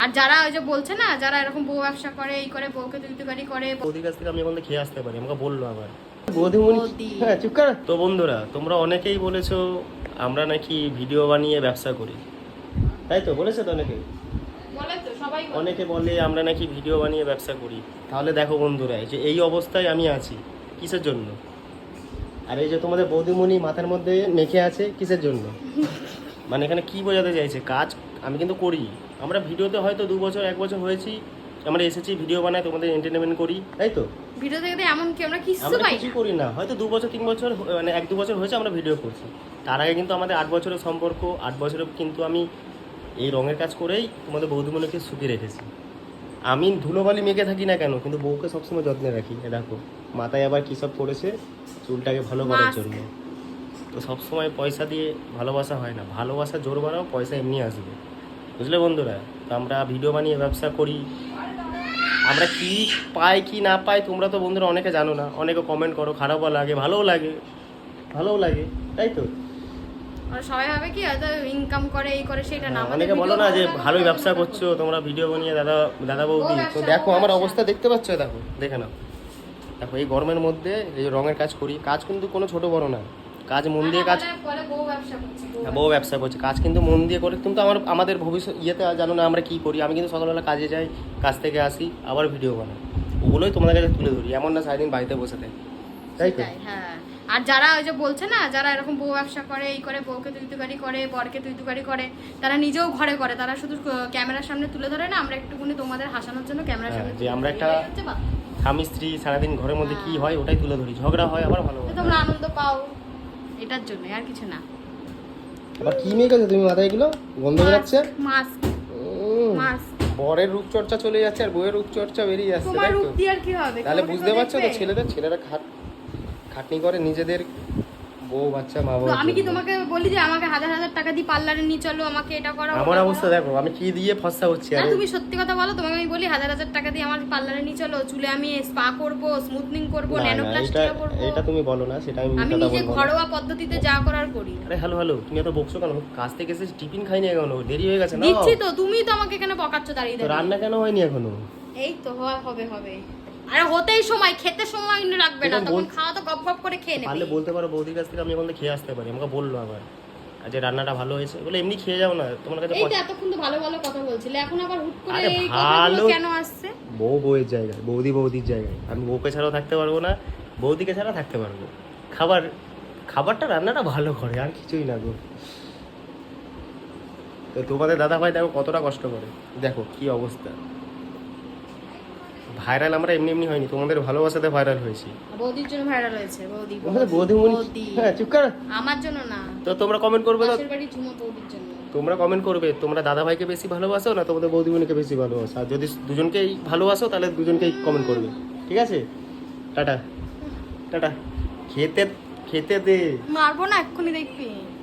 আর যারা ওই যে বলছে না, যারা এরকম বউ ব্যবসা করে, এই করে, বউকে তুলতুকারি করে, বৌদির কাছ থেকে আমি এখন খেয়ে আসতে পারি, আমাকে বললো আবার বৌদি। হ্যাঁ চুপ কর। তো বন্ধুরা, তোমরা অনেকেই বলেছো আমরা নাকি ভিডিও বানিয়ে ব্যবসা করি, তাই তো বলেছো তো অনেকেই? বলে তো সবাই, অনেকে বলে আমরা নাকি ভিডিও বানিয়ে ব্যবসা করি। তাহলে দেখো বন্ধুরা, এই যে এই অবস্থায় আমি আছি কিসের জন্য? আর এই যে তোমাদের বৌদিমণি মাথার মধ্যে মেখে আছে কিসের জন্য? মানে এখানে কি বোঝাতে চাইছে? কাজ আমি কিন্তু করি। আমরা ভিডিওতে হয়তো 2 বছর 1 বছর হয়েছি, আমরা এসেছি ভিডিও বানাই, তোমাদের এন্টারটেনমেন্ট করি, তাই তো? ভিডিও দেখতে এমন কি আমরা কিছু আমরা পাই কিছু না। করি না, হয়তো 2 বছর 3 বছর মানে 1-2 বছর হয়েছে আমরা ভিডিও করছি। তার আগে কিন্তু আমাদের 8 বছরের সম্পর্ক। 8 বছরে কিন্তু আমি এই রঙের কাজ করেই তোমাদের বৌদিমণিকে সুখী রেখেছি। আমি ধুলোবালি মেখে থাকি না কেন, কিন্তু বউকে সবসময় যত্নে রাখি। এ দেখো মাথায় আবার কী সব পড়েছে, চুলটাকে ভালো করার Mask। জন্য। তো সবসময় পয়সা দিয়ে ভালোবাসা হয় না, ভালোবাসা জোর বাড়াও, পয়সা এমনি আসবে, বুঝলে বন্ধুরা? তো আমরা ভিডিও বানিয়ে ব্যবসা করি। আমরা কি পাই কি না পাই তোমরা তো বন্ধুরা অনেকে জানো না, অনেকে কমেন্ট করো, খারাপও লাগে, ভালোও লাগে, ভালোও লাগে, তাই তো? আর সবাই ভাবে কি হয়তো ইনকাম করে, এই করে, সেটা না। আমাদের অনেকে বলো video না যে বানানো ভালোই আমরা ব্যবসা করি। করছো তোমরা ভিডিও বানিয়ে, দাদা বৌদি। তো ব্যবসা, দেখো বউ আমার ব্যবসা। অবস্থা দেখতে পাচ্ছ, দেখো দেখে নাও। দেখো এই গরমের মধ্যে এই রঙের কাজ করি, কাজ কিন্তু কোনো ছোট বড় না, কাজ মন দিয়ে কাজ। বলে বউ ব্যবসা করছে, বউ ব্যবসা করছে, কাজ কিন্তু মন দিয়ে করে। কিন্তু আমাদের ভবিষ্যৎ ইয়েতে জানো না আমরা কি করি। আমি কিন্তু সকালবেলা কাজে যাই, কাজ থেকে আসি, আবার ভিডিও বানাই, ওগুলোই তোমাদের কাছে তুলে ধরি। এমন না সারাদিন বাড়িতে বসে থাকি, তাই তো? হ্যাঁ। আর যারা ওই যে বলছে না, যারা এরকম বউ ব্যবসা করে, এই করে, বউকে তুলতুকারি করে, বরকে তুলতুকারি করে, তারা নিজেও ঘরে করে, তারা শুধু ক্যামেরার সামনে তুলে ধরে না। আমরা একটুখানি তোমাদের হাসানোর জন্য ক্যামেরার সামনে যে আমরা একটা স্বামী স্ত্রী সারাদিন ঘরের মধ্যে কি হয় ওটাই তুলে ধরি। ঝগড়া হয় আবার ভালো হয়, তোমরা আনন্দ পাও, এটার জন্য, আর কিছু না। আবার কি মেখেছো তুমি মাথায়? এগুলো গন্ধ বেরাচ্ছে। Mask, mask. বরের রূপচর্চা চলে যাচ্ছে আর বউয়ের রূপচর্চা বেরিয়ে যাচ্ছে, তোমার তাই রূপ তো? দিয়ে আর কি হবে? তাহলে কেউ কি বুঝতে পারছো তো, দেখবে? ছেলেরা খাটনি করে নিজেদের বউ বাচ্চা মা তো বাবা। আমি কি তোমাকে বলি যে আমাকে হাজার হাজার টাকা দিয়ে পার্লারে নিয়ে চলো, আমাকে এটা করো, আমার অবস্থা দেখো, আমি কি দিয়ে ফসা হচ্ছি। না, আরে তুমি সত্যি কথা বলো, তোমাকে আমি বলি হাজার হাজার টাকা দিয়ে আমার পার্লারে নিয়ে চলো, চুলে আমি স্পা করব, স্মুথনিং করব, না, ন্যানোপ্লাস্টিয়া করব। এটা তুমি বলো না, সেটা আমি আমি কথা নিজে বলবো না। ঘরোয়া পদ্ধতিতে যা করার করি। আরে হ্যালো, তুমি এত বকছো কেন? কাজ থেকে এসে টিফিন খাইনি এখনো, দেরি হয়ে গেছে না? দিচ্ছি তো, তুমি তো আমাকে এখানে বকাচ্ছ দাঁড়িয়ে তো দাঁড়িয়ে। রান্না কেন হয়নি এখনো? এই তো হবে। আরে হতেই সময়, খেতে সময় রাখবে না, এরকম তখন বল- খাওয়া তো গপ গপ করে খেয়ে পারলে নেবে। বলতে পারো বৌদির কাছ থেকে আমি এখন খেয়ে আসতে পারি, আমাকে বললো আবার যে রান্নাটা ভালো হয়েছে, বলে এমনি খেয়ে যাও না তোমার কাছে। এই তো এতক্ষণ তো ভালো ভালো কথা বলছিলে, এখন আবার হুট করে আরে এই ভালো কথাগুলো কেন আসছে? বউয়ের জায়গায়, বৌদির জায়গায় আমি বউকে ছাড়াও থাকতে পারবো না, বৌদিকে ছাড়া থাকতে পারবো। খাবারটা রান্নাটা ভালো করে, আর কিছুই না গো। তো তোমাদের দাদা ভাই দেখো কতটা কষ্ট করে, দেখো কি অবস্থা। ভাইরাল আমরা এমনি হয়নি, তোমাদের ভালোবাসাতে ভাইরাল হয়েছি। বৌদির জন্য ভাইরাল হয়েছে, বৌদি। হ্যাঁ চুপ কর। আমার জন্য না, তো তোমরা কমেন্ট করবে, তো পাশের বাড়ি ঝুমা বৌদির জন্য। তোমরা কমেন্ট করবে তোমরা দাদা ভাইকে বেশি ভালোবাসো না তোমাদের বৌদিমণিকে বেশি ভালোবাসো। আর যদি দুজনকেই ভালোবাসো তাহলে দুজনকেই কমেন্ট করবে, ঠিক আছে? টাটা। খেতে দে। মারবো না, এক্ষুনি দেখবি।